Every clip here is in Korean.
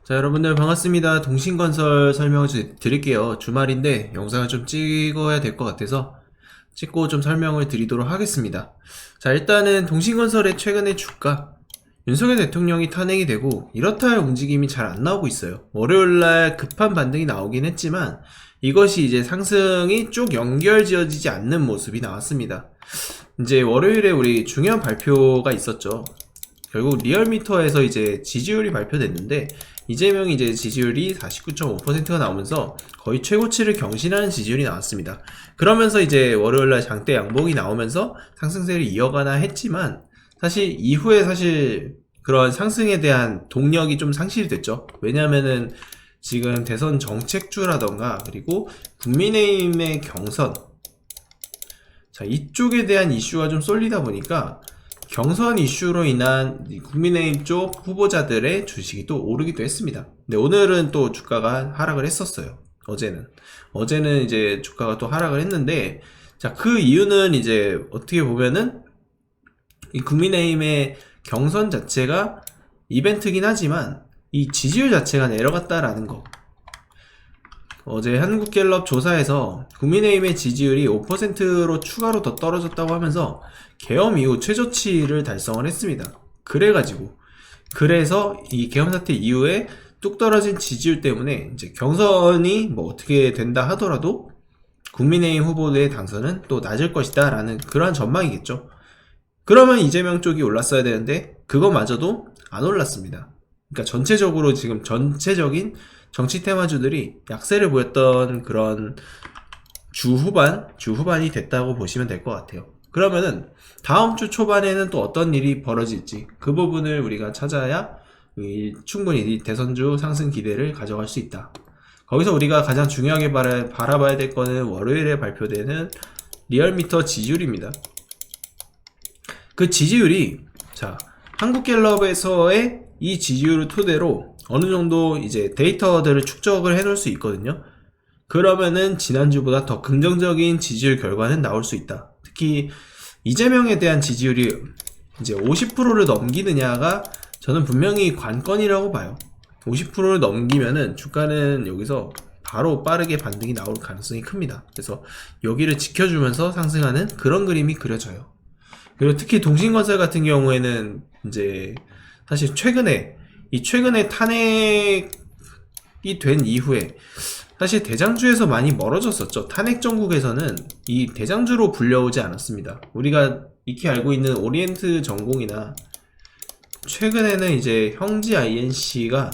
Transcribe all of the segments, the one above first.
자, 여러분들 반갑습니다. 동신건설 설명을 드릴게요. 주말인데 영상을 좀 찍어야 될 것 같아서 찍고 좀 설명을 드리도록 하겠습니다. 자, 일단은 동신건설의 최근의 주가, 윤석열 대통령이 탄핵이 되고 이렇다 할 움직임이 잘 안 나오고 있어요. 월요일날 급한 반등이 나오긴 했지만 이것이 이제 상승이 쭉 연결지어지지 않는 모습이 나왔습니다. 이제 월요일에 우리 중요한 발표가 있었죠. 결국 리얼미터에서 이제 지지율이 발표됐는데 이재명이 이제 지지율이 49.5%가 나오면서 거의 최고치를 경신하는 지지율이 나왔습니다. 그러면서 이제 월요일날 장대 양봉이 나오면서 상승세를 이어가나 했지만 사실 이후에 사실 그런 상승에 대한 동력이 좀 상실이 됐죠. 왜냐면은 지금 대선 정책주라던가 그리고 국민의힘의 경선, 자, 이쪽에 대한 이슈가 좀 쏠리다 보니까 경선 이슈로 인한 국민의힘 쪽 후보자들의 주식이 또 오르기도 했습니다. 근데 오늘은 또 주가가 하락을 했었어요. 어제는 이제 주가가 또 하락을 했는데, 자, 그 이유는 이제 어떻게 보면은 이 국민의힘의 경선 자체가 이벤트긴 하지만 이 지지율 자체가 내려갔다라는 거. 어제 한국갤럽 조사에서 국민의힘의 지지율이 5%로 추가로 더 떨어졌다고 하면서 계엄 이후 최저치를 달성을 했습니다. 그래서 이 계엄 사태 이후에 뚝 떨어진 지지율 때문에 이제 경선이 뭐 어떻게 된다 하더라도 국민의힘 후보의 당선은 또 낮을 것이다 라는 그러한 전망이겠죠. 그러면 이재명 쪽이 올랐어야 되는데 그거마저도 안 올랐습니다. 그러니까 전체적으로 지금 전체적인 정치 테마주들이 약세를 보였던 그런 주 후반이 됐다고 보시면 될 것 같아요. 그러면은 다음 주 초반에는 또 어떤 일이 벌어질지 그 부분을 우리가 찾아야 충분히 대선주 상승 기대를 가져갈 수 있다. 거기서 우리가 가장 중요하게 바라봐야 될 거는 월요일에 발표되는 리얼미터 지지율입니다. 그 지지율이, 자, 한국갤럽에서의 이 지지율을 토대로 어느 정도 이제 데이터들을 축적을 해 놓을 수 있거든요. 그러면은 지난주보다 더 긍정적인 지지율 결과는 나올 수 있다. 특히 이재명에 대한 지지율이 이제 50%를 넘기느냐가 저는 분명히 관건이라고 봐요. 50%를 넘기면은 주가는 여기서 바로 빠르게 반등이 나올 가능성이 큽니다. 그래서 여기를 지켜주면서 상승하는 그런 그림이 그려져요. 그리고 특히 동신건설 같은 경우에는 이제 사실 최근에 탄핵이 된 이후에 사실 대장주에서 많이 멀어졌었죠. 탄핵 정국에서는 이 대장주로 불려오지 않았습니다. 우리가 익히 알고 있는 오리엔트 전공이나 최근에는 이제 형지 INC가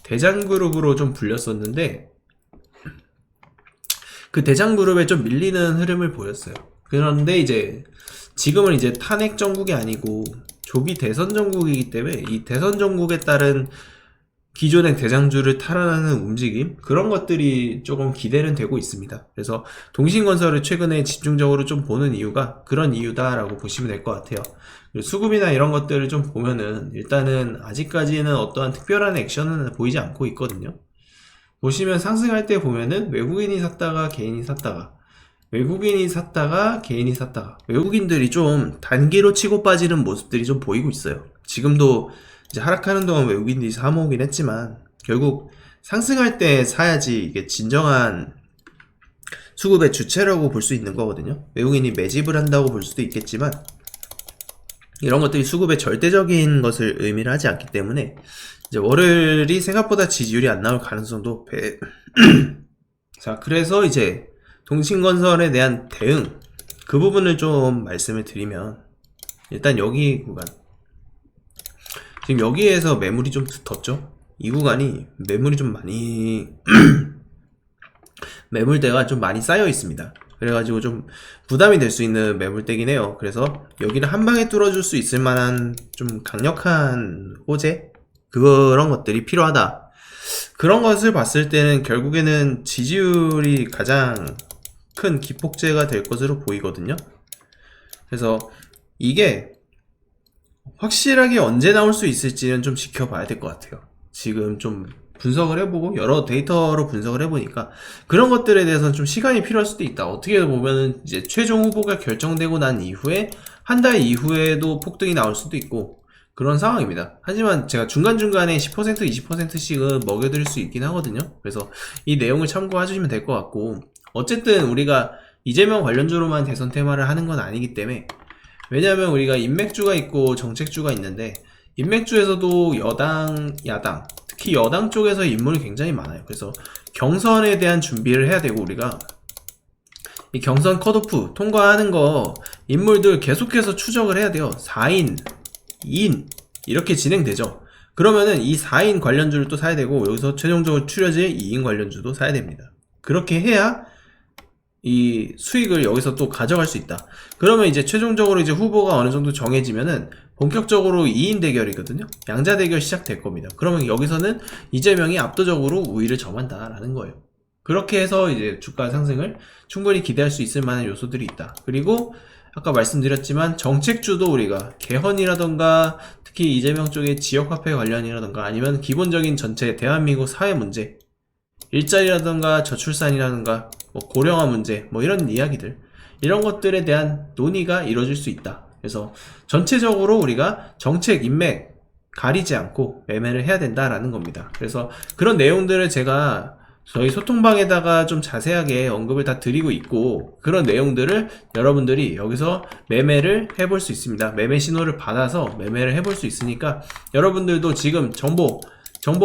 대장그룹으로 좀 불렸었는데 그 대장그룹에 좀 밀리는 흐름을 보였어요. 그런데 이제 지금은 이제 탄핵 정국이 아니고 조기 대선 정국이기 때문에 이 대선 정국에 따른 기존의 대장주를 탈환하는 움직임, 그런 것들이 조금 기대는 되고 있습니다. 그래서 동신건설을 최근에 집중적으로 좀 보는 이유가 그런 이유다라고 보시면 될 것 같아요. 수급이나 이런 것들을 좀 보면은 일단은 아직까지는 어떠한 특별한 액션은 보이지 않고 있거든요. 보시면 상승할 때 보면은 외국인이 샀다가 개인이 샀다가 외국인들이 좀 단기로 치고 빠지는 모습들이 좀 보이고 있어요. 지금도 이제 하락하는 동안 외국인들이 사모으긴 했지만 결국 상승할 때 사야지 이게 진정한 수급의 주체라고 볼 수 있는 거거든요. 외국인이 매집을 한다고 볼 수도 있겠지만 이런 것들이 수급의 절대적인 것을 의미를 하지 않기 때문에 이제 월요일이 생각보다 지지율이 안 나올 가능성도 자, 그래서 이제 동신건설에 대한 대응, 그 부분을 좀 말씀을 드리면 일단 여기 구간, 지금 여기에서 매물이 좀 붙었죠. 이 구간이 매물이 좀 많이 매물대가 좀 많이 쌓여 있습니다. 그래가지고 좀 부담이 될 수 있는 매물대긴 해요. 그래서 여기를 한 방에 뚫어줄 수 있을 만한 좀 강력한 호재, 그런 것들이 필요하다. 그런 것을 봤을 때는 결국에는 지지율이 가장 큰 기폭제가 될 것으로 보이거든요. 그래서 이게 확실하게 언제 나올 수 있을지는 좀 지켜봐야 될 것 같아요. 지금 좀 분석을 해보고 여러 데이터로 분석을 해보니까 그런 것들에 대해서는 좀 시간이 필요할 수도 있다. 어떻게 보면은 이제 최종 후보가 결정되고 난 이후에 한 달 이후에도 폭등이 나올 수도 있고, 그런 상황입니다. 하지만 제가 중간중간에 10% 20%씩은 먹여드릴 수 있긴 하거든요. 그래서 이 내용을 참고해주시면 될 것 같고, 어쨌든 우리가 이재명 관련주로만 대선 테마를 하는 건 아니기 때문에, 왜냐하면 우리가 인맥주가 있고 정책주가 있는데, 인맥주에서도 여당, 야당, 특히 여당 쪽에서 인물이 굉장히 많아요. 그래서 경선에 대한 준비를 해야 되고, 우리가 이 경선 컷오프 통과하는 거 인물들 계속해서 추적을 해야 돼요. 4인, 2인 이렇게 진행되죠. 그러면은 이 4인 관련주를 또 사야 되고, 여기서 최종적으로 추려질 2인 관련주도 사야 됩니다. 그렇게 해야 이 수익을 여기서 또 가져갈 수 있다. 그러면 이제 최종적으로 이제 후보가 어느 정도 정해지면은 본격적으로 2인 대결이거든요. 양자 대결 시작될 겁니다. 그러면 여기서는 이재명이 압도적으로 우위를 점한다라는 거예요. 그렇게 해서 이제 주가 상승을 충분히 기대할 수 있을 만한 요소들이 있다. 그리고 아까 말씀드렸지만 정책주도 우리가 개헌이라던가 특히 이재명 쪽의 지역화폐 관련이라던가 아니면 기본적인 전체 대한민국 사회 문제, 일자리라던가 저출산이라던가 뭐 고령화 문제, 뭐 이런 이야기들, 이런 것들에 대한 논의가 이루어질 수 있다. 그래서 전체적으로 우리가 정책 인맥 가리지 않고 매매를 해야 된다라는 겁니다. 그래서 그런 내용들을 제가 저희 소통방에다가 좀 자세하게 언급을 다 드리고 있고, 그런 내용들을 여러분들이 여기서 매매를 해볼 수 있습니다. 매매 신호를 받아서 매매를 해볼 수 있으니까 여러분들도 지금 정보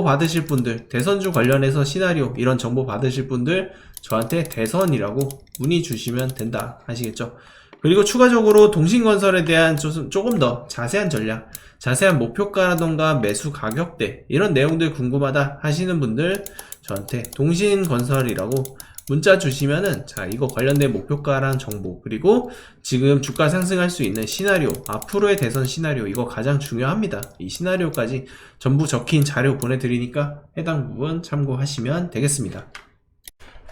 받으실 분들, 대선주 관련해서 시나리오 이런 정보 받으실 분들 저한테 대선이라고 문의 주시면 된다. 아시겠죠? 그리고 추가적으로 동신건설에 대한 조금 더 자세한 전략, 자세한 목표가라던가 매수 가격대 이런 내용들 궁금하다 하시는 분들 저한테 동신건설이라고 문자 주시면은, 자, 이거 관련된 목표가랑 정보, 그리고 지금 주가 상승할 수 있는 시나리오, 앞으로의 대선 시나리오, 이거 가장 중요합니다. 이 시나리오까지 전부 적힌 자료 보내드리니까 해당 부분 참고하시면 되겠습니다.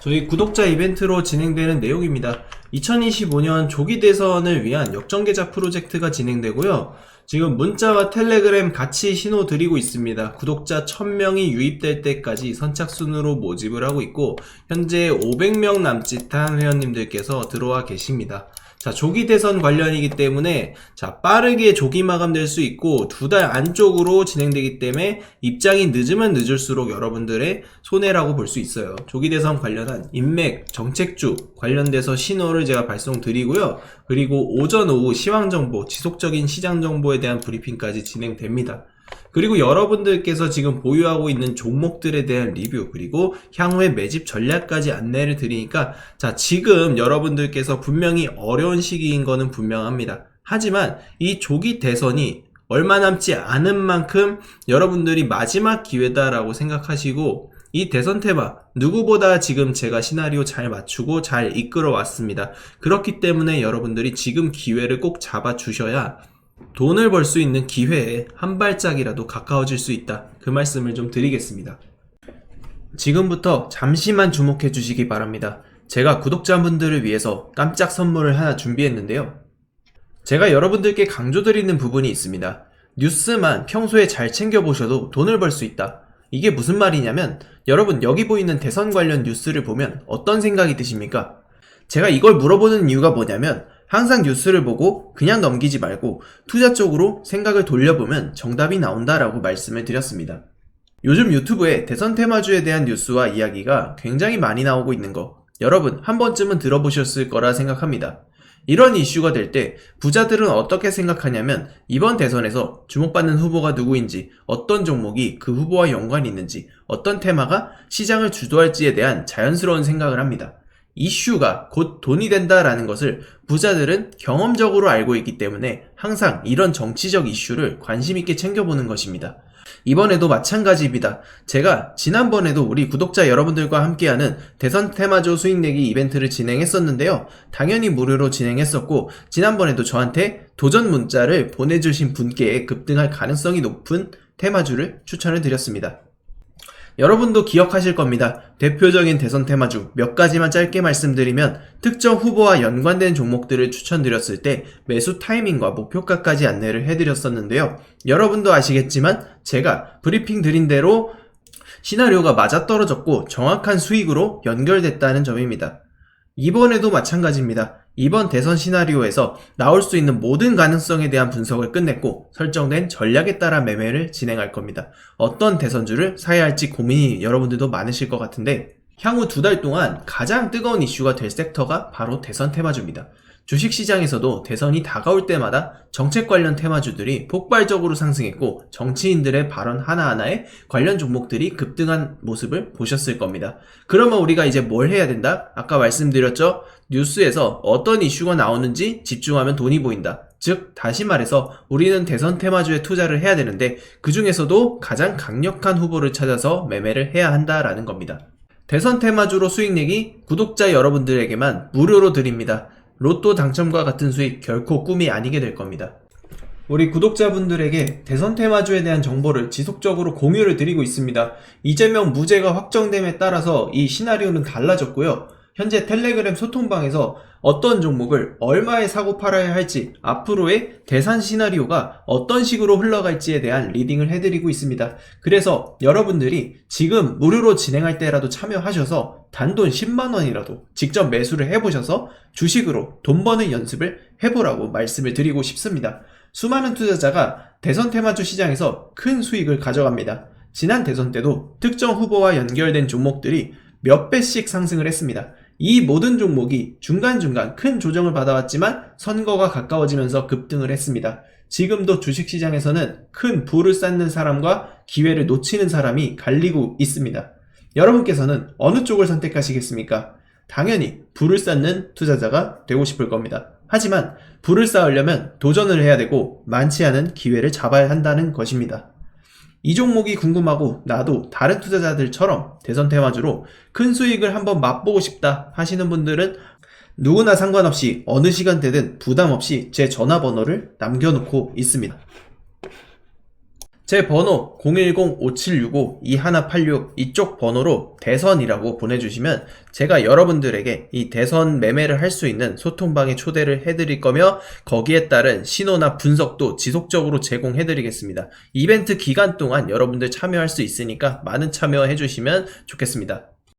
저희 구독자 이벤트로 진행되는 내용입니다. 2025년 조기 대선을 위한 역전계좌 프로젝트가 진행되고요. 지금 문자와 텔레그램 같이 신호 드리고 있습니다. 구독자 1000명이 유입될 때까지 선착순으로 모집을 하고 있고, 현재 500명 남짓한 회원님들께서 들어와 계십니다. 자, 조기 대선 관련이기 때문에 자, 빠르게 조기 마감될 수 있고 2달 안쪽으로 진행되기 때문에 입장이 늦으면 늦을수록 여러분들의 손해라고 볼 수 있어요. 조기 대선 관련한 인맥, 정책주 관련돼서 신호를 제가 발송드리고요. 그리고 오전, 오후 시황정보, 지속적인 시장정보에 대한 브리핑까지 진행됩니다. 그리고 여러분들께서 지금 보유하고 있는 종목들에 대한 리뷰, 그리고 향후의 매집 전략까지 안내를 드리니까, 자, 지금 여러분들께서 분명히 어려운 시기인 거는 분명합니다. 하지만 이 조기 대선이 얼마 남지 않은 만큼 여러분들이 마지막 기회다라고 생각하시고, 이 대선 테마 누구보다 지금 제가 시나리오 잘 맞추고 잘 이끌어 왔습니다. 그렇기 때문에 여러분들이 지금 기회를 꼭 잡아 주셔야 돈을 벌 수 있는 기회에 한 발짝이라도 가까워질 수 있다. 그 말씀을 좀 드리겠습니다. 지금부터 잠시만 주목해 주시기 바랍니다. 제가 구독자분들을 위해서 깜짝 선물을 하나 준비했는데요. 제가 여러분들께 강조드리는 부분이 있습니다. 뉴스만 평소에 잘 챙겨보셔도 돈을 벌 수 있다. 이게 무슨 말이냐면, 여러분 여기 보이는 대선 관련 뉴스를 보면 어떤 생각이 드십니까? 제가 이걸 물어보는 이유가 뭐냐면, 항상 뉴스를 보고 그냥 넘기지 말고 투자 쪽으로 생각을 돌려보면 정답이 나온다라고 말씀을 드렸습니다. 요즘 유튜브에 대선 테마주에 대한 뉴스와 이야기가 굉장히 많이 나오고 있는 거, 여러분 한 번쯤은 들어보셨을 거라 생각합니다. 이런 이슈가 될 때 부자들은 어떻게 생각하냐면, 이번 대선에서 주목받는 후보가 누구인지, 어떤 종목이 그 후보와 연관이 있는지, 어떤 테마가 시장을 주도할지에 대한 자연스러운 생각을 합니다. 이슈가 곧 돈이 된다라는 것을 부자들은 경험적으로 알고 있기 때문에 항상 이런 정치적 이슈를 관심 있게 챙겨보는 것입니다. 이번에도 마찬가지입니다. 제가 지난번에도 우리 구독자 여러분들과 함께하는 대선 테마주 수익내기 이벤트를 진행했었는데요. 당연히 무료로 진행했었고, 지난번에도 저한테 도전 문자를 보내주신 분께 급등할 가능성이 높은 테마주를 추천을 드렸습니다. 여러분도 기억하실 겁니다. 대표적인 대선 테마주 몇 가지만 짧게 말씀드리면, 특정 후보와 연관된 종목들을 추천드렸을 때 매수 타이밍과 목표가까지 안내를 해드렸었는데요. 여러분도 아시겠지만 제가 브리핑 드린 대로 시나리오가 맞아떨어졌고 정확한 수익으로 연결됐다는 점입니다. 이번에도 마찬가지입니다. 이번 대선 시나리오에서 나올 수 있는 모든 가능성에 대한 분석을 끝냈고 설정된 전략에 따라 매매를 진행할 겁니다. 어떤 대선주를 사야 할지 고민이 여러분들도 많으실 것 같은데 향후 2달 동안 가장 뜨거운 이슈가 될 섹터가 바로 대선 테마주입니다. 주식시장에서도 대선이 다가올 때마다 정책 관련 테마주들이 폭발적으로 상승했고 정치인들의 발언 하나하나에 관련 종목들이 급등한 모습을 보셨을 겁니다. 그러면 우리가 이제 뭘 해야 된다? 아까 말씀드렸죠? 뉴스에서 어떤 이슈가 나오는지 집중하면 돈이 보인다. 즉 다시 말해서 우리는 대선 테마주에 투자를 해야 되는데 그 중에서도 가장 강력한 후보를 찾아서 매매를 해야 한다라는 겁니다. 대선 테마주로 수익내기 구독자 여러분들에게만 무료로 드립니다. 로또 당첨과 같은 수익 결코 꿈이 아니게 될 겁니다. 우리 구독자분들에게 대선 테마주에 대한 정보를 지속적으로 공유를 드리고 있습니다. 이재명 무죄가 확정됨에 따라서 이 시나리오는 달라졌고요. 현재 텔레그램 소통방에서 어떤 종목을 얼마에 사고 팔아야 할지 앞으로의 대선 시나리오가 어떤 식으로 흘러갈지에 대한 리딩을 해드리고 있습니다. 그래서 여러분들이 지금 무료로 진행할 때라도 참여하셔서 단돈 10만원이라도 직접 매수를 해보셔서 주식으로 돈 버는 연습을 해보라고 말씀을 드리고 싶습니다. 수많은 투자자가 대선 테마주 시장에서 큰 수익을 가져갑니다. 지난 대선 때도 특정 후보와 연결된 종목들이 몇 배씩 상승을 했습니다. 이 모든 종목이 중간중간 큰 조정을 받아왔지만 선거가 가까워지면서 급등을 했습니다. 지금도 주식시장에서는 큰 부를 쌓는 사람과 기회를 놓치는 사람이 갈리고 있습니다. 여러분께서는 어느 쪽을 선택하시겠습니까? 당연히 부를 쌓는 투자자가 되고 싶을 겁니다. 하지만 부를 쌓으려면 도전을 해야 되고 많지 않은 기회를 잡아야 한다는 것입니다. 이 종목이 궁금하고 나도 다른 투자자들처럼 대선 테마주로 큰 수익을 한번 맛보고 싶다 하시는 분들은 누구나 상관없이 어느 시간대든 부담없이 제 전화번호를 남겨놓고 있습니다. 제 번호 010-5765-2186 이쪽 번호로 대선이라고 보내주시면 제가 여러분들에게 이 대선 매매를 할 수 있는 소통방에 초대를 해드릴 거며 거기에 따른 신호나 분석도 지속적으로 제공해드리겠습니다. 이벤트 기간 동안 여러분들 참여할 수 있으니까 많은 참여해 주시면 좋겠습니다.